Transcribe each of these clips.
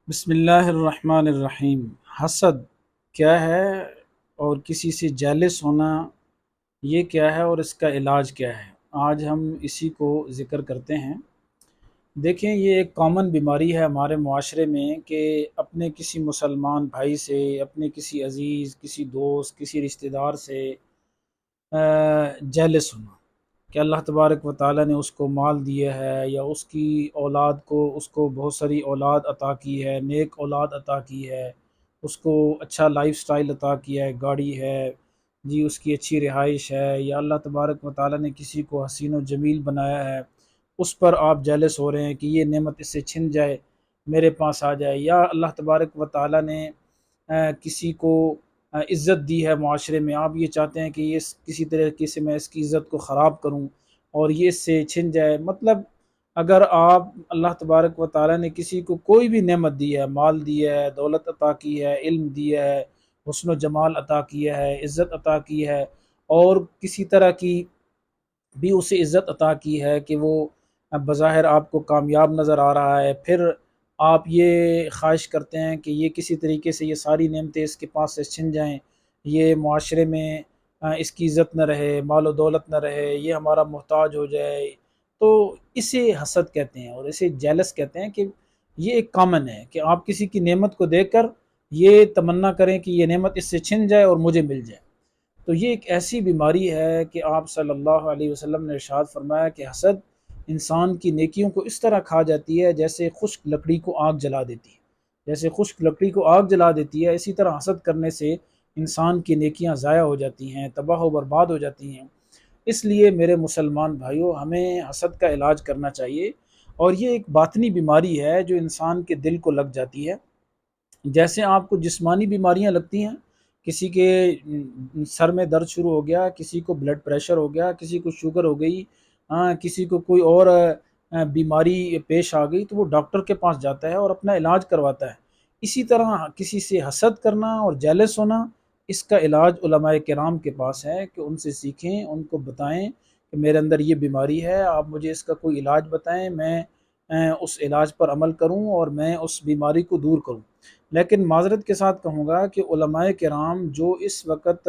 بسم اللہ الرحمن الرحیم۔ حسد کیا ہے اور کسی سے جیلس ہونا یہ کیا ہے اور اس کا علاج کیا ہے؟ آج ہم اسی کو ذکر کرتے ہیں۔ دیکھیں، یہ ایک کامن بیماری ہے ہمارے معاشرے میں کہ اپنے کسی مسلمان بھائی سے، اپنے کسی عزیز، کسی دوست، کسی رشتہ دار سے جیلس ہونا کہ اللہ تبارک و تعالیٰ نے اس کو مال دیا ہے یا اس کی اولاد کو، اس کو بہت ساری اولاد عطا کی ہے، نیک اولاد عطا کی ہے، اس کو اچھا لائف سٹائل عطا کیا ہے، گاڑی ہے جی، اس کی اچھی رہائش ہے، یا اللہ تبارک و تعالیٰ نے کسی کو حسین و جمیل بنایا ہے، اس پر آپ جیلس ہو رہے ہیں کہ یہ نعمت اس سے چھن جائے، میرے پاس آ جائے۔ یا اللہ تبارک و تعالیٰ نے کسی کو عزت دی ہے معاشرے میں، آپ یہ چاہتے ہیں کہ یہ کسی طریقے سے میں اس کی عزت کو خراب کروں اور یہ اس سے چھن جائے۔ مطلب اگر آپ، اللہ تبارک و تعالیٰ نے کسی کو کوئی بھی نعمت دی ہے، مال دیا ہے، دولت عطا کی ہے، علم دیا ہے، حسن و جمال عطا کیا ہے، عزت عطا کی ہے، اور کسی طرح کی بھی اسے عزت عطا کی ہے کہ وہ بظاہر آپ کو کامیاب نظر آ رہا ہے، پھر آپ یہ خواہش کرتے ہیں کہ یہ کسی طریقے سے یہ ساری نعمتیں اس کے پاس سے چھن جائیں، یہ معاشرے میں اس کی عزت نہ رہے، مال و دولت نہ رہے، یہ ہمارا محتاج ہو جائے۔ تو اسے حسد کہتے ہیں اور اسے جیلس کہتے ہیں کہ یہ ایک کامن ہے کہ آپ کسی کی نعمت کو دیکھ کر یہ تمنا کریں کہ یہ نعمت اس سے چھن جائے اور مجھے مل جائے۔ تو یہ ایک ایسی بیماری ہے کہ آپ صلی اللہ علیہ وسلم نے ارشاد فرمایا کہ حسد انسان کی نیکیوں کو اس طرح کھا جاتی ہے جیسے خشک لکڑی کو آگ جلا دیتی ہے، جیسے خشک لکڑی کو آگ جلا دیتی ہے، اسی طرح حسد کرنے سے انسان کی نیکیاں ضائع ہو جاتی ہیں، تباہ و برباد ہو جاتی ہیں۔ اس لیے میرے مسلمان بھائیوں، ہمیں حسد کا علاج کرنا چاہیے، اور یہ ایک باطنی بیماری ہے جو انسان کے دل کو لگ جاتی ہے۔ جیسے آپ کو جسمانی بیماریاں لگتی ہیں، کسی کے سر میں درد شروع ہو گیا، کسی کو بلڈ پریشر ہو گیا، کسی کو شوگر ہو گئی، کسی کو کوئی اور بیماری پیش آ گئی، تو وہ ڈاکٹر کے پاس جاتا ہے اور اپنا علاج کرواتا ہے۔ اسی طرح کسی سے حسد کرنا اور جیلس ہونا، اس کا علاج علماء کرام کے پاس ہے کہ ان سے سیکھیں، ان کو بتائیں کہ میرے اندر یہ بیماری ہے، آپ مجھے اس کا کوئی علاج بتائیں، میں اس علاج پر عمل کروں اور میں اس بیماری کو دور کروں۔ لیکن معذرت کے ساتھ کہوں گا کہ علماء کرام جو اس وقت،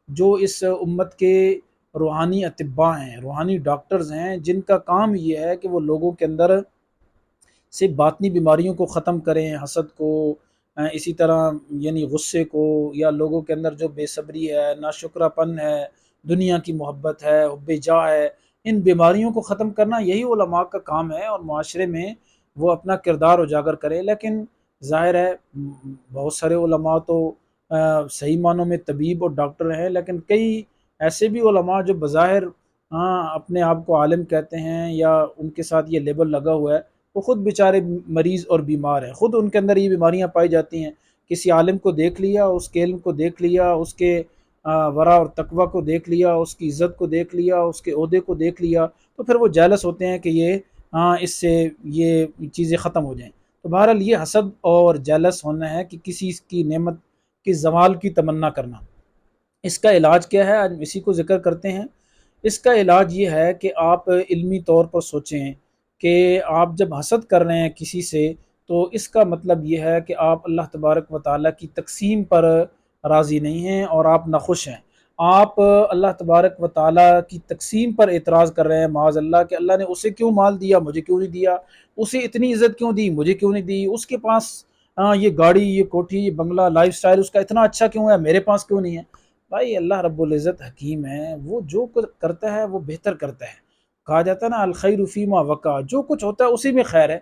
جو اس امت کے روحانی اطباء ہیں، روحانی ڈاکٹرز ہیں، جن کا کام یہ ہے کہ وہ لوگوں کے اندر سے باطنی بیماریوں کو ختم کریں، حسد کو، اسی طرح یعنی غصے کو، یا لوگوں کے اندر جو بے صبری ہے، ناشکرہ پن ہے، دنیا کی محبت ہے، حب جاہ ہے، ان بیماریوں کو ختم کرنا یہی علماء کا کام ہے، اور معاشرے میں وہ اپنا کردار اجاگر کرے۔ لیکن ظاہر ہے بہت سارے علماء تو صحیح معنوں میں طبیب اور ڈاکٹر ہیں، لیکن کئی ایسے بھی علماء جو بظاہر اپنے آپ کو عالم کہتے ہیں یا ان کے ساتھ یہ لیبل لگا ہوا ہے، وہ خود بیچارے مریض اور بیمار ہیں، خود ان کے اندر یہ بیماریاں پائی جاتی ہیں۔ کسی عالم کو دیکھ لیا، اس کے علم کو دیکھ لیا، اس کے ورع اور تقوی کو دیکھ لیا، اس کی عزت کو دیکھ لیا، اس کے عہدے کو دیکھ لیا، تو پھر وہ جیلس ہوتے ہیں کہ یہ اس سے یہ چیزیں ختم ہو جائیں۔ تو بہرحال یہ حسد اور جیلس ہونا ہے کہ کسی کی نعمت کی زوال کی تمنا کرنا۔ اس کا علاج کیا ہے، آج اسی کو ذکر کرتے ہیں۔ اس کا علاج یہ ہے کہ آپ علمی طور پر سوچیں کہ آپ جب حسد کر رہے ہیں کسی سے، تو اس کا مطلب یہ ہے کہ آپ اللہ تبارک و تعالیٰ کی تقسیم پر راضی نہیں ہیں اور آپ ناخوش ہیں۔ آپ اللہ تبارک و تعالیٰ کی تقسیم پر اعتراض کر رہے ہیں، معاذ اللہ، کہ اللہ نے اسے کیوں مال دیا، مجھے کیوں نہیں دیا، اسے اتنی عزت کیوں دی، مجھے کیوں نہیں دی، اس کے پاس یہ گاڑی، یہ کوٹھی، یہ بنگلہ، لائف سٹائل اس کا اتنا اچھا کیوں ہے، میرے پاس کیوں نہیں ہے۔ بھائی اللہ رب العزت حکیم ہے، وہ جو کچھ کرتا ہے وہ بہتر کرتا ہے۔ کہا جاتا ہے نا، الخیر فیما وقع، جو کچھ ہوتا ہے اسی میں خیر ہے۔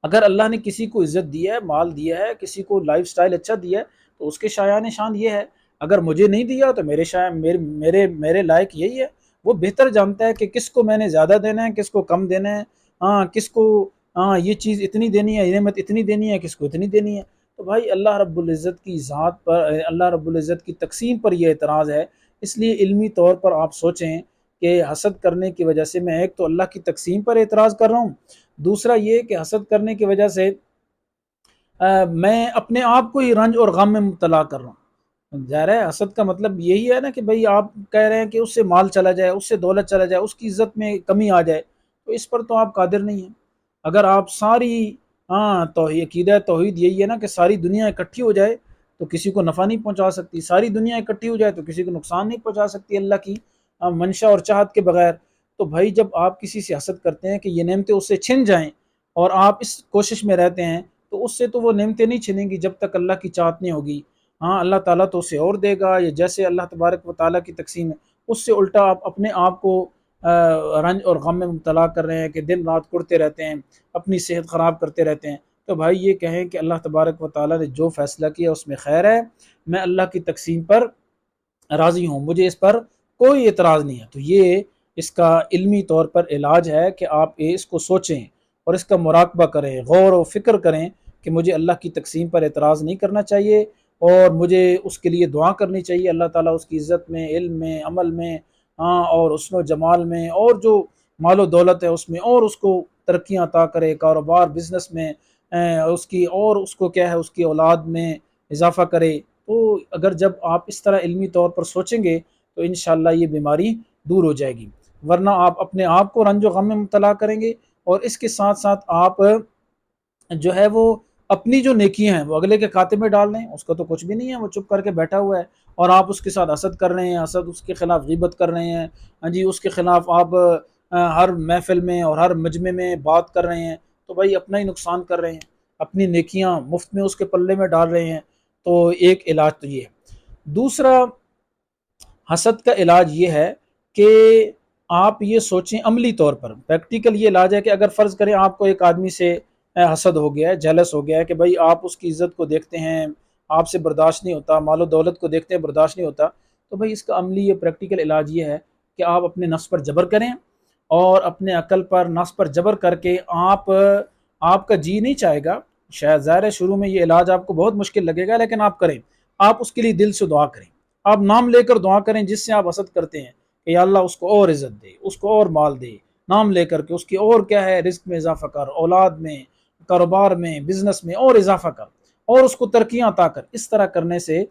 اگر اللہ نے کسی کو عزت دی ہے، مال دیا ہے، کسی کو لائف سٹائل اچھا دیا ہے، تو اس کے شایان شان یہ ہے۔ اگر مجھے نہیں دیا تو میرے لائق یہی ہے۔ وہ بہتر جانتا ہے کہ کس کو میں نے زیادہ دینا ہے، کس کو کم دینا ہے، کس کو یہ چیز اتنی دینی ہے، یہ نعمت اتنی دینی ہے، کس کو اتنی دینی ہے۔ تو بھائی اللہ رب العزت کی ذات پر، اللہ رب العزت کی تقسیم پر یہ اعتراض ہے۔ اس لیے علمی طور پر آپ سوچیں کہ حسد کرنے کی وجہ سے میں ایک تو اللہ کی تقسیم پر اعتراض کر رہا ہوں، دوسرا یہ کہ حسد کرنے کی وجہ سے میں اپنے آپ کو ہی رنج اور غم میں مبتلا کر رہا ہوں۔ ظاہر ہے حسد کا مطلب یہی ہے نا کہ بھئی آپ کہہ رہے ہیں کہ اس سے مال چلا جائے، اس سے دولت چلا جائے، اس کی عزت میں کمی آ جائے، تو اس پر تو آپ قادر نہیں ہیں۔ اگر آپ ساری ہاں تو عقیدہ توحید یہی ہے نا کہ ساری دنیا اکٹھی ہو جائے تو کسی کو نفع نہیں پہنچا سکتی، ساری دنیا اکٹھی ہو جائے تو کسی کو نقصان نہیں پہنچا سکتی اللہ کی منشا اور چاہت کے بغیر۔ تو بھائی جب آپ کسی سے حسد کرتے ہیں کہ یہ نعمتیں اس سے چھن جائیں اور آپ اس کوشش میں رہتے ہیں، تو اس سے تو وہ نعمتیں نہیں چھنیں گی جب تک اللہ کی چاہت نہیں ہوگی۔ ہاں اللہ تعالیٰ تو اسے اور دے گا، یا جیسے اللہ تبارک و تعالیٰ کی تقسیم ہے اس سے الٹا آپ اپنے آپ کو رنج اور غم میں مبتلا کر رہے ہیں کہ دن رات کڑتے رہتے ہیں، اپنی صحت خراب کرتے رہتے ہیں۔ تو بھائی یہ کہیں کہ اللہ تبارک و تعالیٰ نے جو فیصلہ کیا اس میں خیر ہے، میں اللہ کی تقسیم پر راضی ہوں، مجھے اس پر کوئی اعتراض نہیں ہے۔ تو یہ اس کا علمی طور پر علاج ہے کہ آپ اس کو سوچیں اور اس کا مراقبہ کریں، غور و فکر کریں کہ مجھے اللہ کی تقسیم پر اعتراض نہیں کرنا چاہیے، اور مجھے اس کے لیے دعا کرنی چاہیے اللہ تعالیٰ اس کی عزت میں، علم میں، عمل میں، ہاں اور حسن و جمال میں، اور جو مال و دولت ہے اس میں، اور اس کو ترقیاں عطا کرے، کاروبار بزنس میں اس کی، اور اس کو کیا ہے اس کی اولاد میں اضافہ کرے۔ تو اگر جب آپ اس طرح علمی طور پر سوچیں گے تو انشاءاللہ یہ بیماری دور ہو جائے گی، ورنہ آپ اپنے آپ کو رنج و غم میں مبتلا کریں گے، اور اس کے ساتھ ساتھ آپ جو ہے وہ اپنی جو نیکیاں ہیں وہ اگلے کے کھاتے میں ڈال رہے ہیں، اس کا تو کچھ بھی نہیں ہے، وہ چپ کر کے بیٹھا ہوا ہے، اور آپ اس کے ساتھ حسد کر رہے ہیں، حسد اس کے خلاف غیبت کر رہے ہیں، ہاں جی اس کے خلاف آپ ہر محفل میں اور ہر مجمع میں بات کر رہے ہیں، تو بھائی اپنا ہی نقصان کر رہے ہیں، اپنی نیکیاں مفت میں اس کے پلے میں ڈال رہے ہیں۔ تو ایک علاج تو یہ ہے۔ دوسرا حسد کا علاج یہ ہے کہ آپ یہ سوچیں عملی طور پر، پریکٹیکل یہ علاج ہے کہ اگر فرض کریں آپ کو ایک آدمی سے حسد ہو گیا ہے، جیلس ہو گیا ہے کہ بھائی آپ اس کی عزت کو دیکھتے ہیں آپ سے برداشت نہیں ہوتا، مال و دولت کو دیکھتے ہیں برداشت نہیں ہوتا، تو بھائی اس کا عملی یہ پریکٹیکل علاج یہ ہے کہ آپ اپنے نفس پر جبر کریں، اور اپنے عقل پر نفس پر جبر کر کے آپ کا جی نہیں چاہے گا، شاید ظاہر ہے شروع میں یہ علاج آپ کو بہت مشکل لگے گا، لیکن آپ کریں، آپ اس کے لیے دل سے دعا کریں، آپ نام لے کر دعا کریں جس سے آپ حسد کرتے ہیں کہ یا اللہ اس کو اور عزت دے، اس کو اور مال دے، نام لے کر کے اس کی اور کیا ہے رزق میں اضافہ کر، اولاد میں، کاروبار میں، بزنس میں اور اضافہ کر، اور اس کو ترقیاں عطا کر۔ اس طرح کرنے سے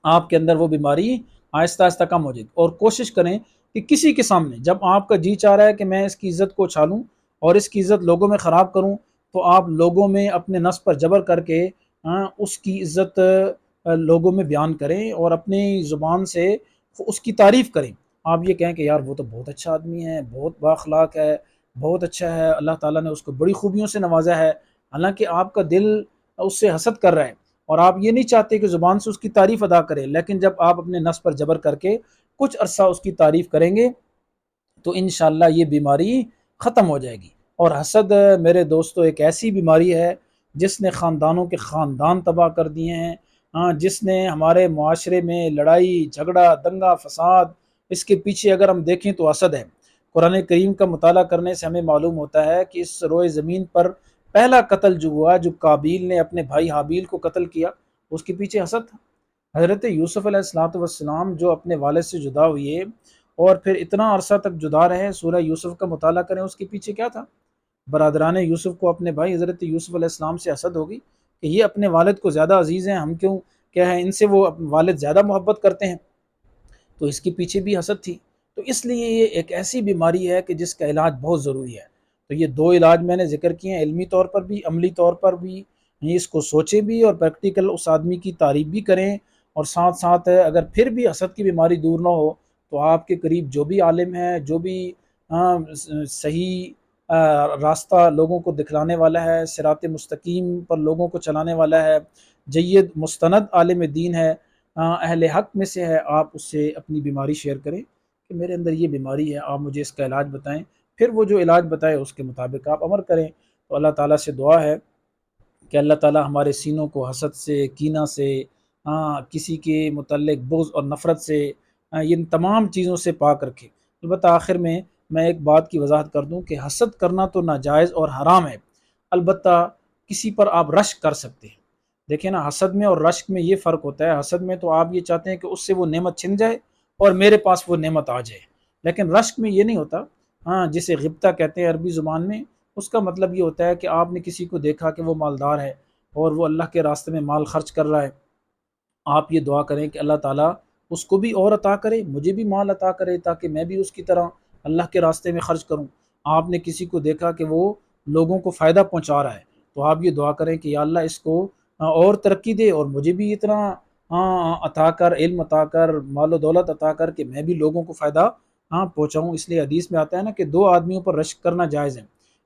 آپ کے اندر وہ بیماری آہستہ آہستہ کم ہو جائے گی۔ اور کوشش کریں کہ کسی کے سامنے جب آپ کا جی چاہ رہا ہے کہ میں اس کی عزت کو اچھالوں اور اس کی عزت لوگوں میں خراب کروں، تو آپ لوگوں میں اپنے نفس پر جبر کر کے اس کی عزت لوگوں میں بیان کریں، اور اپنی زبان سے اس کی تعریف کریں۔ آپ یہ کہیں کہ یار وہ تو بہت اچھا آدمی ہے، بہت بااخلاق ہے، بہت اچھا ہے، اللہ تعالیٰ نے اس کو بڑی خوبیوں سے نوازا ہے، حالانکہ آپ کا دل اس سے حسد کر رہا ہے، اور آپ یہ نہیں چاہتے کہ زبان سے اس کی تعریف ادا کریں، لیکن جب آپ اپنے نفس پر جبر کر کے کچھ عرصہ اس کی تعریف کریں گے تو انشاءاللہ یہ بیماری ختم ہو جائے گی۔ اور حسد میرے دوستو ایک ایسی بیماری ہے جس نے خاندانوں کے خاندان تباہ کر دیے ہیں، جس نے ہمارے معاشرے میں لڑائی جھگڑا دنگا فساد، اس کے پیچھے اگر ہم دیکھیں تو حسد ہے۔ قرآن کریم کا مطالعہ کرنے سے ہمیں معلوم ہوتا ہے کہ اس روئے زمین پر پہلا قتل جو ہوا، جو قابیل نے اپنے بھائی حابیل کو قتل کیا، اس کے پیچھے حسد تھا۔ حضرت یوسف علیہ الصلوۃ والسلام جو اپنے والد سے جدا ہوئے اور پھر اتنا عرصہ تک جدا رہے، سورہ یوسف کا مطالعہ کریں، اس کے پیچھے کیا تھا؟ برادران یوسف کو اپنے بھائی حضرت یوسف علیہ السلام سے حسد ہوگی کہ یہ اپنے والد کو زیادہ عزیز ہیں، ہم کیوں کیا ہے ان سے وہ والد زیادہ محبت کرتے ہیں، تو اس کے پیچھے بھی حسد تھی۔ تو اس لیے یہ ایک ایسی بیماری ہے کہ جس کا علاج بہت ضروری ہے۔ تو یہ دو علاج میں نے ذکر کیے ہیں، علمی طور پر بھی عملی طور پر بھی، اس کو سوچیں بھی اور پریکٹیکل اس آدمی کی تعریف بھی کریں، اور ساتھ ساتھ اگر پھر بھی حسد کی بیماری دور نہ ہو تو آپ کے قریب جو بھی عالم ہے، جو بھی صحیح راستہ لوگوں کو دکھلانے والا ہے، صراط مستقیم پر لوگوں کو چلانے والا ہے، جید مستند عالم دین ہے، اہل حق میں سے ہے، آپ اس سے اپنی بیماری شیئر کریں کہ میرے اندر یہ بیماری ہے، آپ مجھے اس کا علاج بتائیں، پھر وہ جو علاج بتائے اس کے مطابق آپ عمل کریں۔ تو اللہ تعالیٰ سے دعا ہے کہ اللہ تعالیٰ ہمارے سینوں کو حسد سے، کینہ سے، کسی کے متعلق بغض اور نفرت سے، ان تمام چیزوں سے پاک رکھے۔ البتہ آخر میں ایک بات کی وضاحت کر دوں کہ حسد کرنا تو ناجائز اور حرام ہے، البتہ کسی پر آپ رشک کر سکتے ہیں۔ دیکھیں نا، حسد میں اور رشک میں یہ فرق ہوتا ہے، حسد میں تو آپ یہ چاہتے ہیں کہ اس سے وہ نعمت چھن جائے اور میرے پاس وہ نعمت آ جائے، لیکن رشک میں یہ نہیں ہوتا۔ جسے غبطہ کہتے ہیں عربی زبان میں، اس کا مطلب یہ ہوتا ہے کہ آپ نے کسی کو دیکھا کہ وہ مالدار ہے اور وہ اللہ کے راستے میں مال خرچ کر رہا ہے، آپ یہ دعا کریں کہ اللہ تعالیٰ اس کو بھی اور عطا کرے، مجھے بھی مال عطا کرے تاکہ میں بھی اس کی طرح اللہ کے راستے میں خرچ کروں۔ آپ نے کسی کو دیکھا کہ وہ لوگوں کو فائدہ پہنچا رہا ہے، تو آپ یہ دعا کریں کہ یا اللہ اس کو اور ترقی دے، اور مجھے بھی اتنا عطا کر، علم عطا کر، مال و دولت عطا کر کہ میں بھی لوگوں کو فائدہ پہنچاؤں۔ اس لیے حدیث میں آتا ہے نا کہ دو آدمیوں پر رشک کرنا جائز ہے،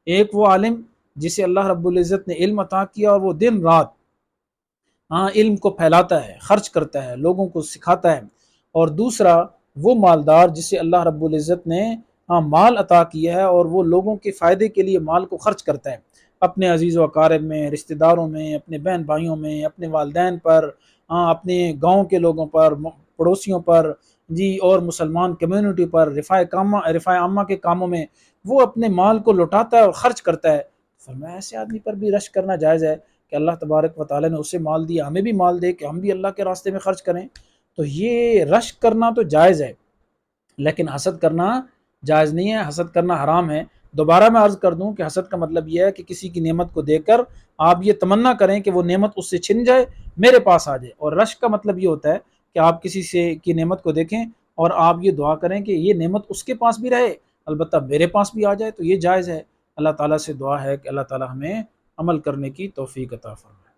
ایک وہ عالم جسے اللہ رب العزت نے علم عطا کیا اور وہ دن رات علم کو پھیلاتا ہے، خرچ کرتا ہے، لوگوں کو سکھاتا ہے، اور دوسرا وہ مالدار جسے اللہ رب العزت نے مال عطا کیا ہے اور وہ لوگوں کے فائدے کے لیے مال کو خرچ کرتا ہے، اپنے عزیز و اقارب میں، رشتہ داروں میں، اپنے بہن بھائیوں میں، اپنے والدین پر، اپنے گاؤں کے لوگوں پر، پڑوسیوں پر، جی، اور مسلمان کمیونٹی پر، رفاع عامہ کے کاموں میں وہ اپنے مال کو لوٹاتا ہے اور خرچ کرتا ہے۔ فرمایا ایسے آدمی پر بھی رشک کرنا جائز ہے کہ اللہ تبارک و تعالیٰ نے اسے مال دیا، ہمیں بھی مال دے کہ ہم بھی اللہ کے راستے میں خرچ کریں۔ تو یہ رشک کرنا تو جائز ہے، لیکن حسد کرنا جائز نہیں ہے، حسد کرنا حرام ہے۔ دوبارہ میں عرض کر دوں کہ حسد کا مطلب یہ ہے کہ کسی کی نعمت کو دیکھ کر آپ یہ تمنا کریں کہ وہ نعمت اس سے چھن جائے، میرے پاس آ جائے، اور رشک کا مطلب یہ ہوتا ہے کہ آپ کسی سے کی نعمت کو دیکھیں اور آپ یہ دعا کریں کہ یہ نعمت اس کے پاس بھی رہے، البتہ میرے پاس بھی آ جائے، تو یہ جائز ہے۔ اللہ تعالیٰ سے دعا ہے کہ اللہ تعالیٰ ہمیں عمل کرنے کی توفیق عطا فرمائے۔